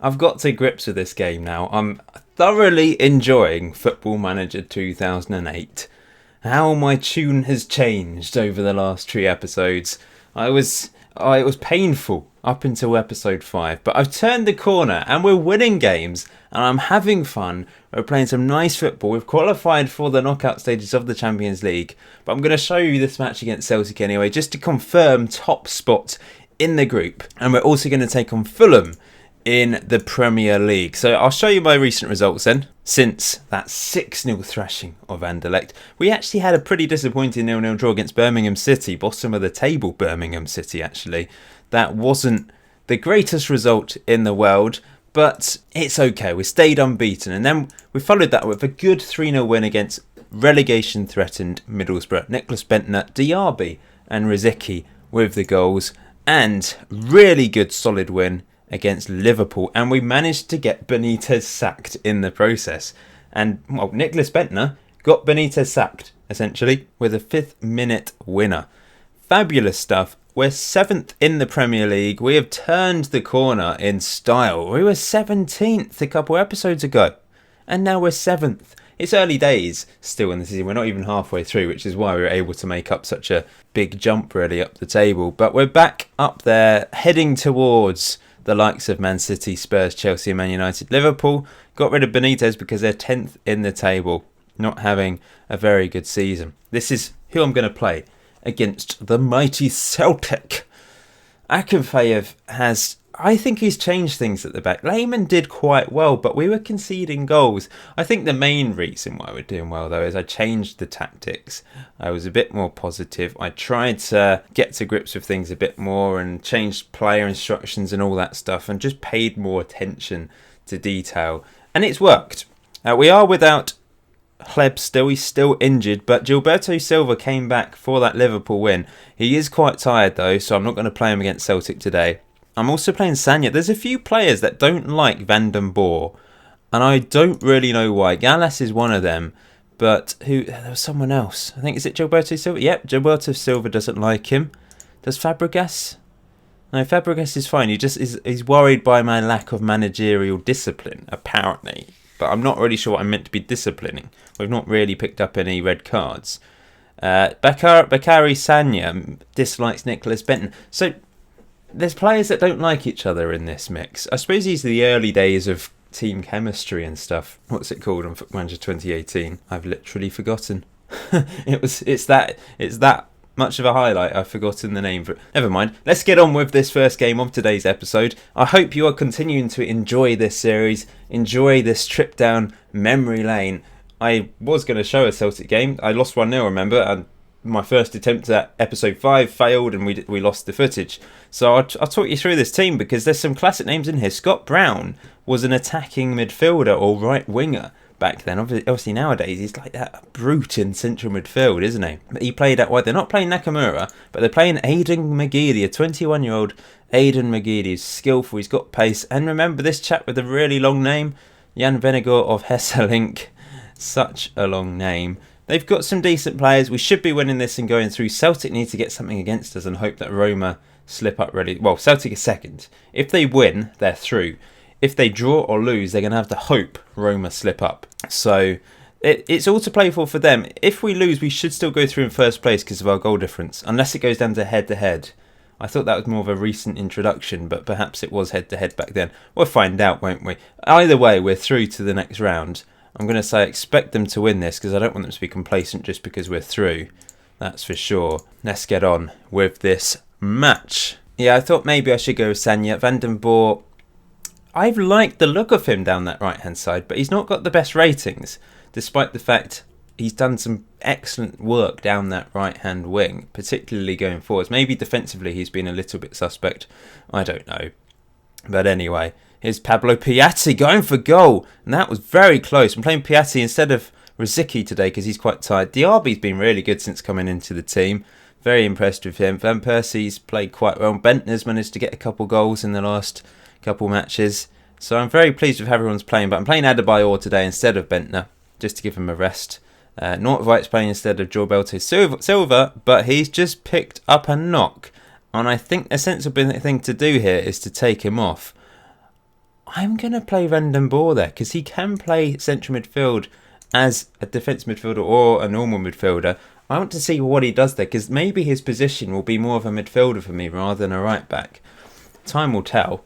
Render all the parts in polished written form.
I've got to grips with this game now. I'm thoroughly enjoying Football Manager 2008. How my tune has changed over the last 3 episodes. It was painful up until episode 5, but I've turned the corner and we're winning games and I'm having fun. We're playing some nice football. We've qualified for the knockout stages of the Champions League, but I'm going to show you this match against Celtic anyway, just to confirm top spot in the group. And we're also going to take on Fulham in the Premier League. So I'll show you my recent results then. Since that 6-0 thrashing of Anderlecht, we actually had a pretty disappointing 0-0 draw against Birmingham City, bottom of the table Birmingham City actually. That wasn't the greatest result in the world, but it's okay. We stayed unbeaten, and then we followed that with a good 3-0 win against relegation threatened Middlesbrough. Nicholas Bentner, Diaby and Rizicki with the goals, and really good solid win against Liverpool, and we managed to get Benitez sacked in the process. And well, Nicholas Bentner got Benitez sacked essentially with a 5th minute winner. Fabulous stuff. We're 7th in the Premier League. We have turned the corner in style. We were 17th a couple episodes ago, and now we're 7th. It's early days still in the season. We're not even halfway through, which is why we were able to make up such a big jump really up the table. But we're back up there, heading towards the likes of Man City, Spurs, Chelsea and Man United. Liverpool got rid of Benitez because they're 10th in the table, not having a very good season. This is who I'm going to play against the mighty Celtic. Akinfeev has, I think he's changed things at the back. Lehmann did quite well, but we were conceding goals. I think the main reason why we're doing well, though, is I changed the tactics. I was a bit more positive. I tried to get to grips with things a bit more and changed player instructions and all that stuff and just paid more attention to detail. And it's worked. We are without Hleb still. He's still injured, but Gilberto Silva came back for that Liverpool win. He is quite tired, though, so I'm not going to play him against Celtic today. I'm also playing Sanya. There's a few players that don't like Vanden Borre, and I don't really know why. Gallas is one of them, but there was someone else. I think, is it Gilberto Silva? Yep, Gilberto Silva doesn't like him. Does Fabregas? No, Fabregas is fine. He's worried by my lack of managerial discipline, apparently. But I'm not really sure what I'm meant to be disciplining. We've not really picked up any red cards. Bakary Sanya dislikes Nicholas Benton. So there's players that don't like each other in this mix. I suppose these are the early days of team chemistry and stuff. What's it called on Football Manager 2018? I've literally forgotten. It's that much of a highlight. I've forgotten the name for it. Never mind. Let's get on with this first game of today's episode. I hope you are continuing to enjoy this series, enjoy this trip down memory lane. I was going to show a Celtic game. I lost 1-0, remember, and my first attempt at episode 5 failed and we lost the footage. So I'll talk you through this team because there's some classic names in here. Scott Brown was an attacking midfielder or right winger back then. Obviously nowadays he's like that brute in central midfield, isn't he? But he played out wide. They're not playing Nakamura, but they're playing Aidan McGeady, a 21-year-old Aidan McGeady. He's skillful, he's got pace. And remember this chap with a really long name? Jan Vennegaard of Hesselink. Such a long name. They've got some decent players. We should be winning this and going through. Celtic need to get something against us and hope that Roma slip up really. Well, Celtic is second. If they win, they're through. If they draw or lose, they're going to have to hope Roma slip up. So it's all to play for them. If we lose, we should still go through in first place because of our goal difference, unless it goes down to head-to-head. I thought that was more of a recent introduction, but perhaps it was head-to-head back then. We'll find out, won't we? Either way, we're through to the next round. I'm going to say expect them to win this because I don't want them to be complacent just because we're through. That's for sure. Let's get on with this match. Yeah, I thought maybe I should go with Sanya. Vanden Borre, I've liked the look of him down that right-hand side, but he's not got the best ratings, despite the fact he's done some excellent work down that right-hand wing, particularly going forwards. Maybe defensively he's been a little bit suspect. I don't know. But anyway, here's Pablo Piatti going for goal. And that was very close. I'm playing Piatti instead of Rizicki today because he's quite tired. Diaby's been really good since coming into the team. Very impressed with him. Van Persie's played quite well. Bentner's managed to get a couple goals in the last couple matches. So I'm very pleased with how everyone's playing. But I'm playing Adebayor today instead of Bentner, just to give him a rest. Nordvigt's playing instead of Gilberto Silva, but he's just picked up a knock. And I think a sensible thing to do here is to take him off. I'm going to play Vanden Borre there because he can play central midfield as a defensive midfielder or a normal midfielder. I want to see what he does there because maybe his position will be more of a midfielder for me rather than a right back. Time will tell.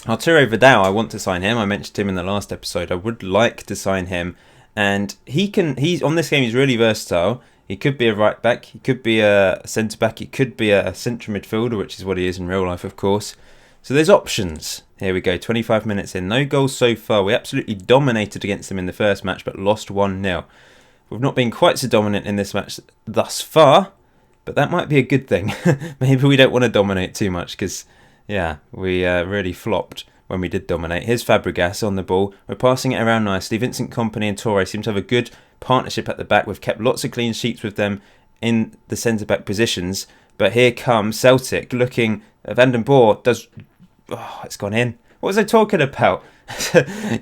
Arturo Vidal, I want to sign him. I mentioned him in the last episode. I would like to sign him. And he's on this game, he's really versatile. He could be a right back, he could be a centre back, he could be a central midfielder, which is what he is in real life, of course. So there's options. Here we go, 25 minutes in. No goals so far. We absolutely dominated against them in the first match, but lost 1-0. We've not been quite so dominant in this match thus far, but that might be a good thing. Maybe we don't want to dominate too much because, yeah, we really flopped when we did dominate. Here's Fabregas on the ball. We're passing it around nicely. Vincent Kompany and Torre seem to have a good partnership at the back. We've kept lots of clean sheets with them in the centre-back positions. But here comes Celtic looking. Vanden Borre does... Oh, it's gone in. What was I talking about?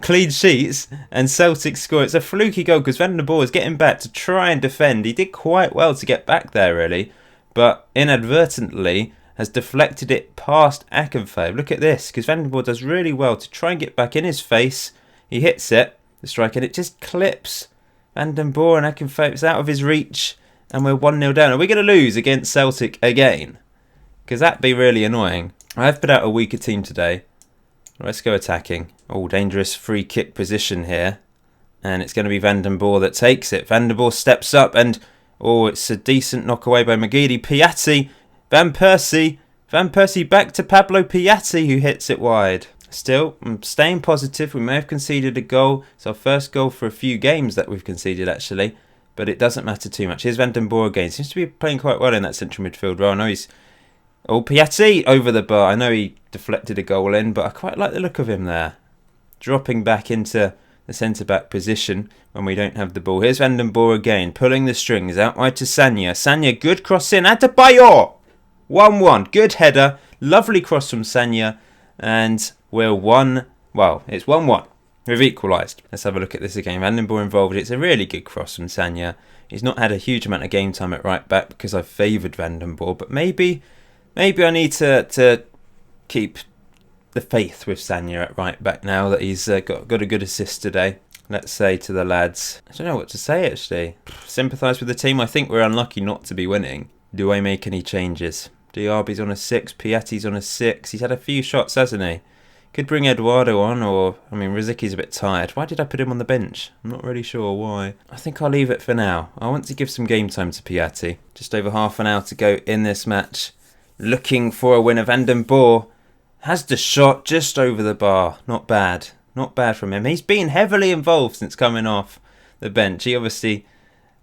Clean sheets and Celtic score. It's a fluky goal because Vanden Borre is getting back to try and defend. He did quite well to get back there, really. But inadvertently has deflected it past Akinfeev. Look at this, because Vanden Borre does really well to try and get back in his face. He hits it, the strike, and it just clips Vanden Borre, and Akinfeev is out of his reach, and we're 1-0 down. Are we going to lose against Celtic again? Because that'd be really annoying. I've put out a weaker team today. Let's go attacking. Oh, dangerous free kick position here. And it's going to be Vanden Borre that takes it. Vanden Borre steps up, and oh, it's a decent knock away by Magidi. Piatti. Van Persie back to Pablo Piatti, who hits it wide. Still, I'm staying positive. We may have conceded a goal. It's our first goal for a few games that we've conceded, actually. But it doesn't matter too much. Here's Vanden Borre again. Seems to be playing quite well in that central midfield role. I know he's... Oh, Piatti over the bar. I know he deflected a goal in, but I quite like the look of him there. Dropping back into the centre-back position when we don't have the ball. Here's Vanden Borre again, pulling the strings out wide to Sagna. Sagna, good cross in. Adebayor! 1-1. Good header. Lovely cross from Sagna. And we're it's 1-1. We've equalised. Let's have a look at this again. Vanden Borre involved. It's a really good cross from Sagna. He's not had a huge amount of game time at right back because I've favoured Vanden Borre. But maybe I need to keep the faith with Sagna at right back now that he's got a good assist today. Let's say to the lads, I don't know what to say actually. Sympathise with the team. I think we're unlucky not to be winning. Do I make any changes? Diaby's on a 6, Piatti's on a 6. He's had a few shots, hasn't he? Could bring Eduardo on, Rizicki's a bit tired. Why did I put him on the bench? I'm not really sure why. I think I'll leave it for now. I want to give some game time to Piatti. Just over half an hour to go in this match. Looking for a winner. Vanden Borre has the shot just over the bar. Not bad. Not bad from him. He's been heavily involved since coming off the bench. He obviously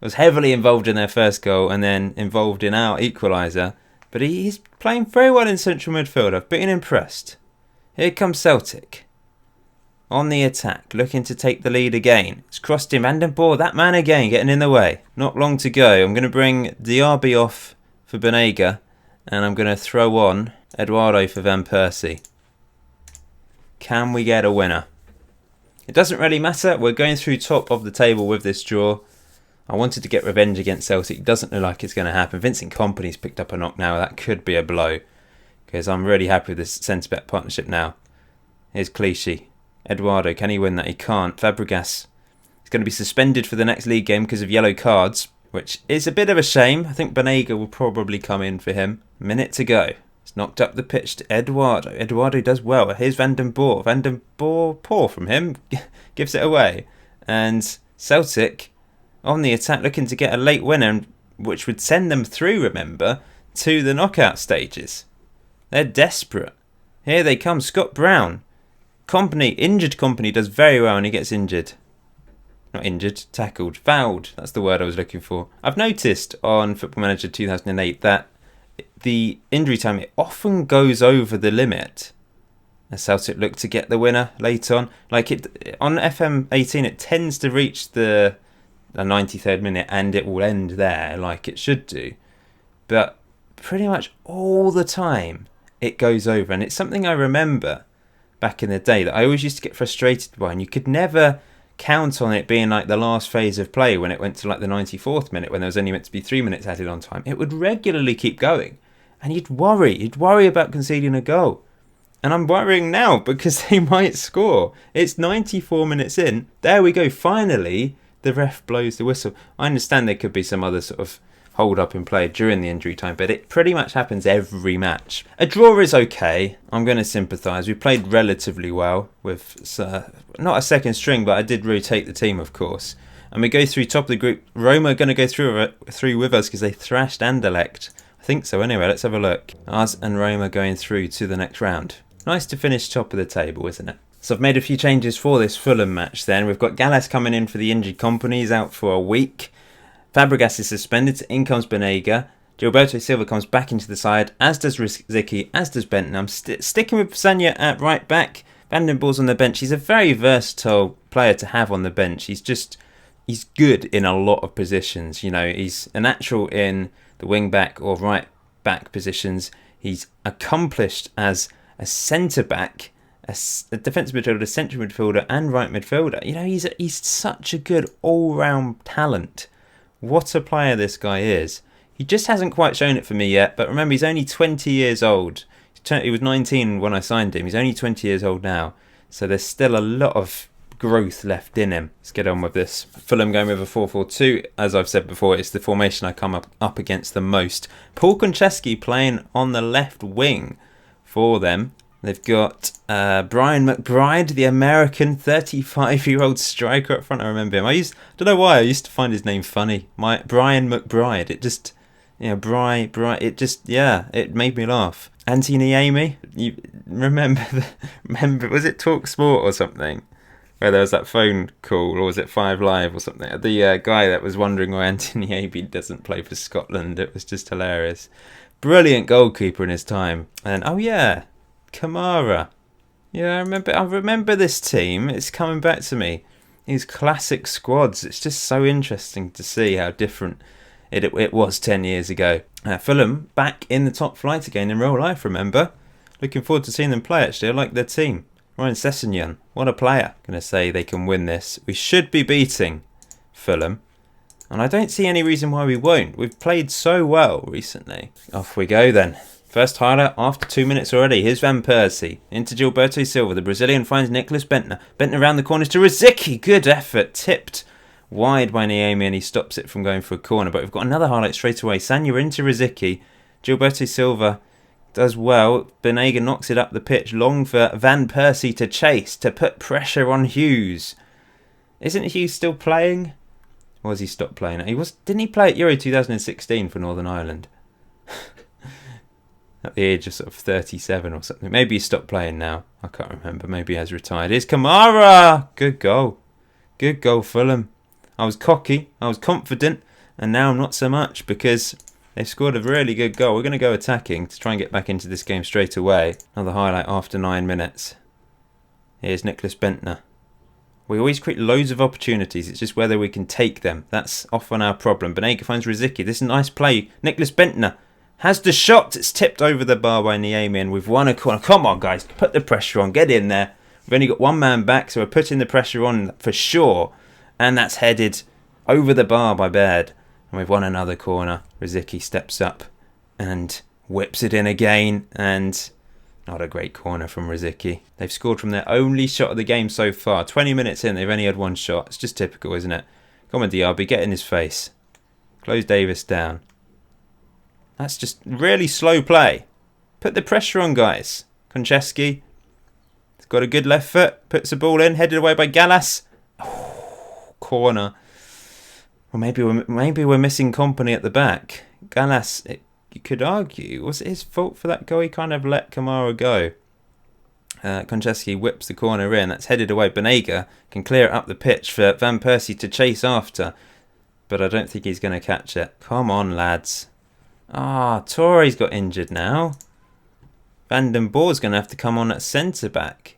was heavily involved in their first goal and then involved in our equaliser. But he's playing very well in central midfield. I've been impressed. Here comes Celtic. On the attack, looking to take the lead again. It's crossed him. Vanden Borre, that man again, getting in the way. Not long to go. I'm going to bring Diaby off for Banega. And I'm going to throw on Eduardo for Van Persie. Can we get a winner? It doesn't really matter. We're going through top of the table with this draw. I wanted to get revenge against Celtic. It doesn't look like it's going to happen. Vincent Kompany's picked up a knock now. That could be a blow. Because I'm really happy with this centre-back partnership now. Here's Clichy. Eduardo, can he win that? He can't. Fabregas is going to be suspended for the next league game because of yellow cards, which is a bit of a shame. I think Banega will probably come in for him. Minute to go. It's knocked up the pitch to Eduardo. Eduardo does well. Here's Vanden Borre. Vanden Borre, poor from him. Gives it away. And Celtic on the attack looking to get a late winner, which would send them through, remember, to the knockout stages. They're desperate. Here they come. Scott Brown. Injured Kompany does very well and he gets injured. Not injured, tackled, fouled. That's the word I was looking for. I've noticed on Football Manager 2008 that the injury time, it often goes over the limit. As Celtic look to get the winner late on. On FM 18, it tends to reach the 93rd minute and it will end there like it should do. But pretty much all the time it goes over. And it's something I remember back in the day that I always used to get frustrated by. And you could never count on it being like the last phase of play when it went to like the 94th minute when there was only meant to be 3 minutes added on time. It would regularly keep going. And you'd worry about conceding a goal. And I'm worrying now because they might score. It's 94 minutes in. There we go. Finally, the ref blows the whistle. I understand there could be some other sort of hold up in play during the injury time, but it pretty much happens every match. A draw is okay. I'm going to sympathise. We played relatively well with not a second string, but I did rotate the team, of course. And we go through top of the group. Roma are going to go through with us because they thrashed Anderlecht. I think so anyway. Let's have a look. Us and Roma going through to the next round. Nice to finish top of the table, isn't it? So I've made a few changes for this Fulham match then. We've got Gallas coming in for the injured company. He's out for a week. Fabregas is suspended. So in comes Banega. Gilberto Silva comes back into the side, as does Rzicky, as does Benton. I'm sticking with Sanya at right back. Vanden Borre's on the bench. He's a very versatile player to have on the bench. He's good in a lot of positions. You know, he's a natural in the wing back or right back positions. He's accomplished as a centre back, a defensive midfielder, central midfielder, and right midfielder. You know, he's such a good all round talent. What a player this guy is. He just hasn't quite shown it for me yet. But remember, he's only 20 years old. He was 19 when I signed him. He's only 20 years old now. So there's still a lot of growth left in him. Let's get on with this. Fulham going with a 4-4-2. As I've said before, it's the formation I come up against the most. Paul Konchesky playing on the left wing for them. They've got Brian McBride, the American 35-year-old striker up front. I remember him. I don't know why I used to find his name funny. Brian McBride. It just, it made me laugh. Anthony Amy, you remember? Was it Talk Sport or something? Where there was that phone call, or was it 5 Live or something? The guy that was wondering why Anthony Amy doesn't play for Scotland. It was just hilarious. Brilliant goalkeeper in his time. And Kamara. Yeah, I remember this team. It's coming back to me. These classic squads. It's just so interesting to see how different it was 10 years ago. Fulham back in the top flight again in real life, remember? Looking forward to seeing them play, actually. I like their team. Ryan Sessegnon, what a player. Going to say they can win this. We should be beating Fulham. And I don't see any reason why we won't. We've played so well recently. Off we go then. First highlight after 2 minutes already. Here's Van Persie. Into Gilberto Silva. The Brazilian finds Nicholas Bentner. Bentner around the corners to Rzicky. Good effort. Tipped wide by Niemi and he stops it from going for a corner. But we've got another highlight straight away. Sanya into Rzicky. Gilberto Silva does well. Banega knocks it up the pitch. Long for Van Persie to chase. To put pressure on Hughes. Isn't Hughes still playing? Or has he stopped playing? Didn't he play at Euro 2016 for Northern Ireland? At the age of sort of 37 or something. Maybe he stopped playing now. I can't remember. Maybe he has retired. Here's Kamara! Good goal. Good goal, Fulham. I was cocky. I was confident. And now I'm not so much because they've scored a really good goal. We're going to go attacking to try and get back into this game straight away. Another highlight after 9 minutes. Here's Nicholas Bentner. We always create loads of opportunities. It's just whether we can take them. That's often our problem. Banega finds Rzicky. This is a nice play. Nicholas Bentner has the shot. It's tipped over the bar by Niemi and we've won a corner. Come on, guys. Put the pressure on. Get in there. We've only got one man back, so we're putting the pressure on for sure. And that's headed over the bar by Baird. And we've won another corner. Rzicky steps up and whips it in again. And not a great corner from Rzicky. They've scored from their only shot of the game so far. 20 minutes in, they've only had one shot. It's just typical, isn't it? Come on, Diaby, get in his face. Close Davis down. That's just really slow play. Put the pressure on, guys. Konchesky. He's got a good left foot. Puts the ball in. Headed away by Gallas. Oh, corner. Well, maybe we're missing company at the back. Gallas, you could argue, was it his fault for that goal? He kind of let Kamara go. Konchesky whips the corner in. That's headed away. Banega can clear it up the pitch for Van Persie to chase after. But I don't think he's going to catch it. Come on, lads. Torre's got injured now. Vanden Borre's going to have to come on at centre-back.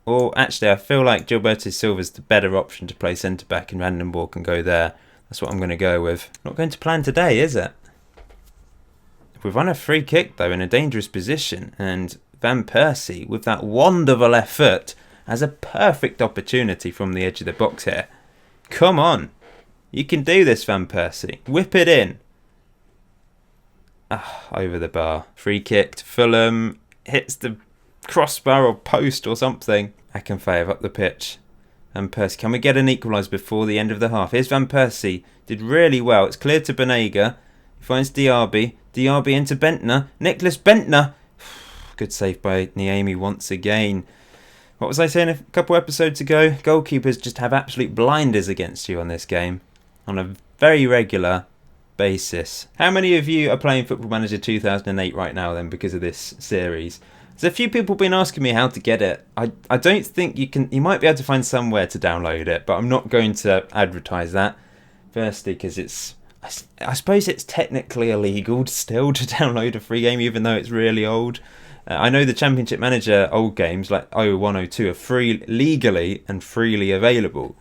Or actually, I feel like Gilberto Silva's the better option to play centre-back and Vanden Borre can go there. That's what I'm going to go with. Not going to plan today, is it? We've won a free kick, though, in a dangerous position. And Van Persie, with that wand of a left foot, has a perfect opportunity from the edge of the box here. Come on. You can do this, Van Persie. Whip it in. Over the bar. Free kicked. Fulham hits the crossbar or post or something. Akinfeev up the pitch. Van Persie, can we get an equaliser before the end of the half? Here's Van Persie, did really well. It's cleared to Banega. He finds Diaby. Diaby into Bentner. Nicholas Bentner. Good save by Niemi once again. What was I saying a couple episodes ago? Goalkeepers just have absolute blinders against you on this game. On a very regular basis. How many of you are playing Football Manager 2008 right now then because of this series? There's a few people been asking me how to get it. I don't think you can. You might be able to find somewhere to download it, but I'm not going to advertise that. Firstly, because it's... I suppose it's technically illegal still to download a free game, even though it's really old. I know the Championship Manager old games like 01, 02 are free legally and freely available,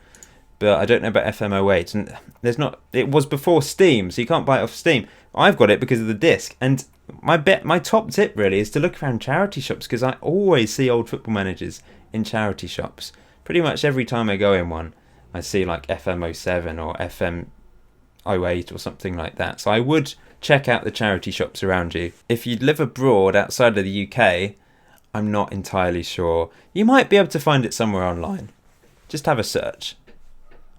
but I don't know about FM08. And there's not. It was before Steam, so you can't buy it off Steam. I've got it because of the disc, and my top tip really is to look around charity shops because I always see old Football Managers in charity shops. Pretty much every time I go in one, I see like FM07 or FM08 or something like that. So I would check out the charity shops around you. If you live abroad outside of the UK, I'm not entirely sure. You might be able to find it somewhere online. Just have a search.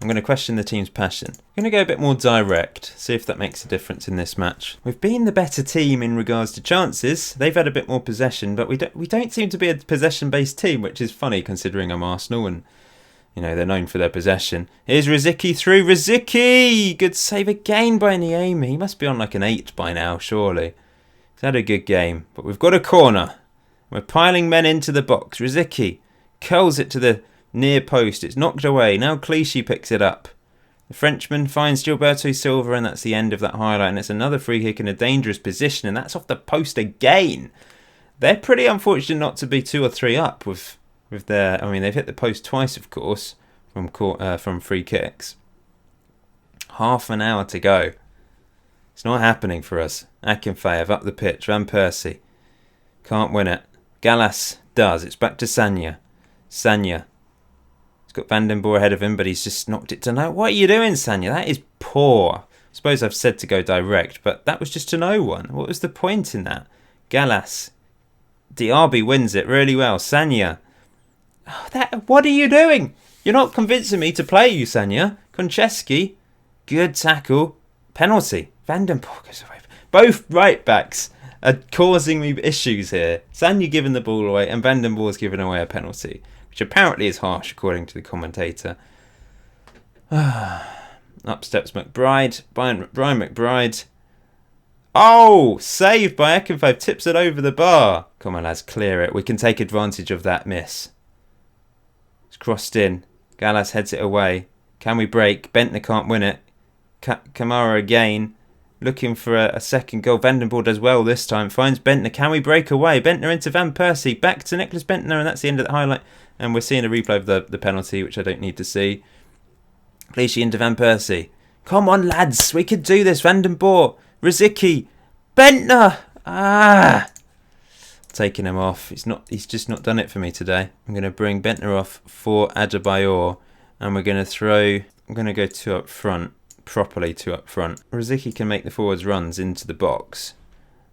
I'm going to question the team's passion. I'm going to go a bit more direct, see if that makes a difference in this match. We've been the better team in regards to chances. They've had a bit more possession, but we don't seem to be a possession-based team, which is funny considering I'm Arsenal and they're known for their possession. Here's Rosicky through. Rosicky! Good save again by Niemi. He must be on like an 8 by now, surely. He's had a good game. But we've got a corner. We're piling men into the box. Rosicky curls it to the near post. It's knocked away. Now Clichy picks it up. The Frenchman finds Gilberto Silva, and that's the end of that highlight. And it's another free kick in a dangerous position, and that's off the post again. They're pretty unfortunate not to be 2 or 3 up with their... I mean, they've hit the post twice, of course, from free kicks. Half an hour to go. It's not happening for us. Akinfeev up the pitch. Van Persie can't win it. Gallas does. It's back to Sanya. Sanya. He's got Vanden Borre ahead of him, but he's just knocked it to no. What are you doing, Sanya? That is poor. I suppose I've said to go direct, but that was just to no one. What was the point in that? Gallas. Diaby wins it really well. Sanya. What are you doing? You're not convincing me to play you, Sanya. Konchesky. Good tackle. Penalty. Vanden Borre goes away. Both right backs are causing me issues here. Sanya giving the ball away and Vanden Borre's giving away a penalty, which apparently is harsh according to the commentator. Up steps McBride. Brian McBride. Oh! Saved by Akinfeev. Tips it over the bar. Come on, lads. Clear it. We can take advantage of that miss. It's crossed in. Gallas heads it away. Can we break? Bentner can't win it. Kamara again. Looking for a second goal. Vanden Borre does well this time. Finds Bentner. Can we break away? Bentner into Van Persie. Back to Nicholas Bentner. And that's the end of the highlight. And we're seeing a replay of the penalty, which I don't need to see. Clichy into Van Persie. Come on, lads. We can do this. Vanden Borre. Rosicky. Bentner. Taking him off. He's just not done it for me today. I'm going to bring Bentner off for Adebayor. And we're going to I'm going to go 2 up front. Properly 2 up front. Rosicky can make the forwards runs into the box.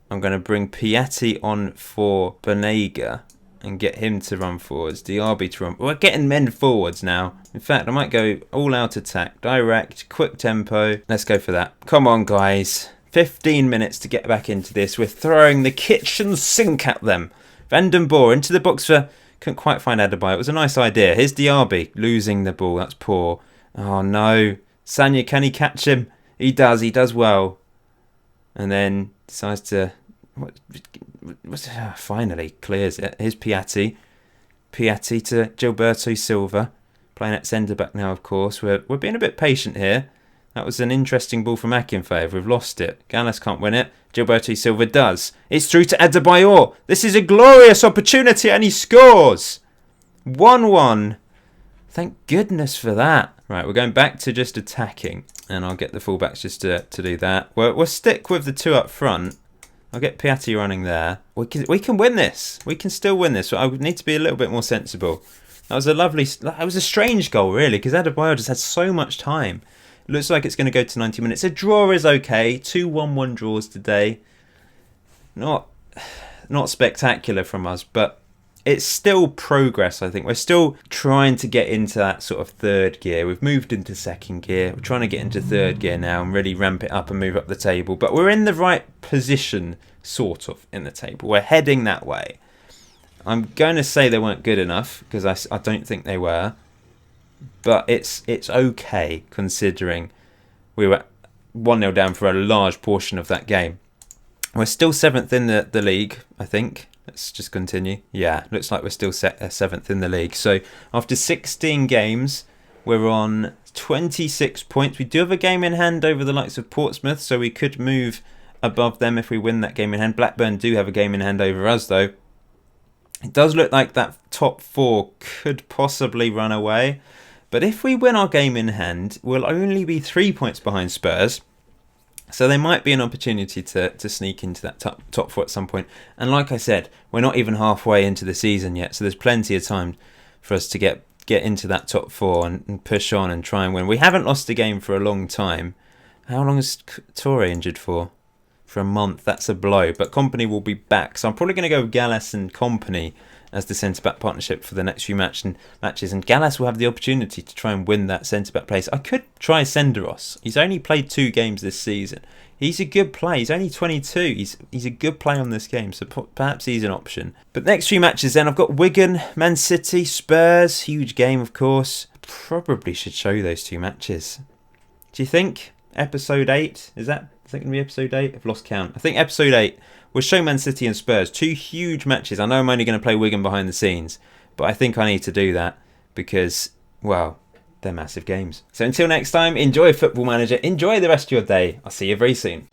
I'm going to bring Piatti on for Banega and get him to run forwards. Diaby to run. We're getting men forwards now. In fact, I might go all out attack. Direct, quick tempo. Let's go for that. Come on, guys. 15 minutes to get back into this. We're throwing the kitchen sink at them. Vanden Borre into the box for... Couldn't quite find Adebayor. It was a nice idea. Here's Diaby losing the ball. That's poor. Oh, no. Sanya, can he catch him? He does. He does well. And then decides to... finally clears it. Here's Piatti. Piatti to Gilberto Silva. Playing at centre-back now, of course. We're being a bit patient here. That was an interesting ball from Akinfeev. We've lost it. Gallas can't win it. Gilberto Silva does. It's through to Adebayor. This is a glorious opportunity and he scores. 1-1. Thank goodness for that. Right, we're going back to just attacking. And I'll get the fullbacks just to do that. We'll stick with the 2 up front. I'll get Piatti running there. We can win this. We can still win this. I would need to be a little bit more sensible. That was a strange goal, really, because Adebayor just had so much time. It looks like it's going to go to 90 minutes. A draw is okay. 2 1-1 draws today. Not spectacular from us, but it's still progress, I think. We're still trying to get into that sort of third gear. We've moved into second gear. We're trying to get into third gear now and really ramp it up and move up the table. But we're in the right position, sort of, in the table. We're heading that way. I'm going to say they weren't good enough, because I don't think they were. But it's okay, considering we were 1-0 down for a large portion of that game. We're still 7th in the league, I think. Let's just continue. Yeah, looks like we're still 7th in the league. So after 16 games, we're on 26 points. We do have a game in hand over the likes of Portsmouth, so we could move above them if we win that game in hand. Blackburn do have a game in hand over us, though. It does look like that top 4 could possibly run away. But if we win our game in hand, we'll only be 3 points behind Spurs. So there might be an opportunity to sneak into that top 4 at some point. And like I said, we're not even halfway into the season yet. So there's plenty of time for us to get into that top 4 and push on and try and win. We haven't lost a game for a long time. How long is Torre injured for? For a month. That's a blow. But Kompany will be back. So I'm probably going to go with Gallas and Kompany as the centre-back partnership for the next few matches. And Gallas will have the opportunity to try and win that centre-back place. I could try Senderos. He's only played 2 games this season. He's a good player. He's only 22. He's a good player on this game, so perhaps he's an option. But next few matches then, I've got Wigan, Man City, Spurs. Huge game, of course. Probably should show those 2 matches. Do you think? Episode 8? Is that going to be episode 8? I've lost count. I think episode 8 will show Man City and Spurs. 2 huge matches. I know I'm only going to play Wigan behind the scenes, but I think I need to do that because, well, they're massive games. So until next time, enjoy Football Manager. Enjoy the rest of your day. I'll see you very soon.